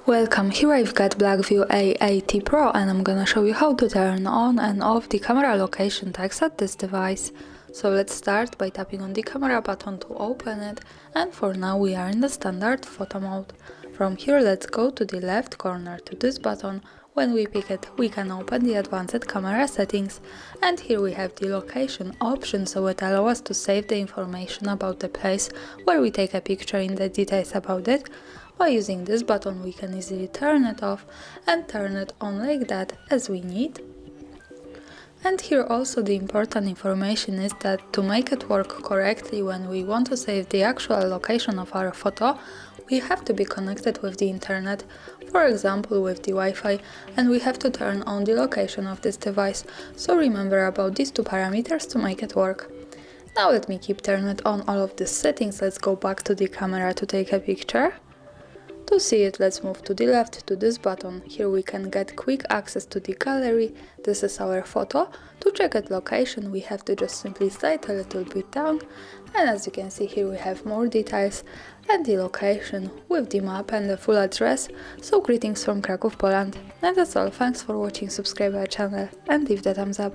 Welcome, here I've got Blackview A80 Pro and I'm gonna show you how to turn on and off the camera location text at this device. So let's start by tapping on the camera button to open it, and for now we are in the standard photo mode. From here let's go to the left corner to this button. When we pick it, we can open the advanced camera settings, and here we have the location option, so it allows us to save the information about the place where we take a picture in the details about it. By using this button we can easily turn it off and turn it on like that as we need. And here also the important information is that to make it work correctly when we want to save the actual location of our photo, we have to be connected with the internet, for example with the Wi-Fi, and we have to turn on the location of this device. So remember about these two parameters to make it work. Now let me keep turning it on all of these settings. Let's go back to the camera to take a picture. To see it, let's move to the left to this button. Here we can get quick access to the gallery. This is our photo. To check its location, we have to just simply slide a little bit down, and as you can see here we have more details and the location with the map and the full address. So greetings from Kraków, Poland. And that's all. Thanks for watching, subscribe our channel and leave the thumbs up.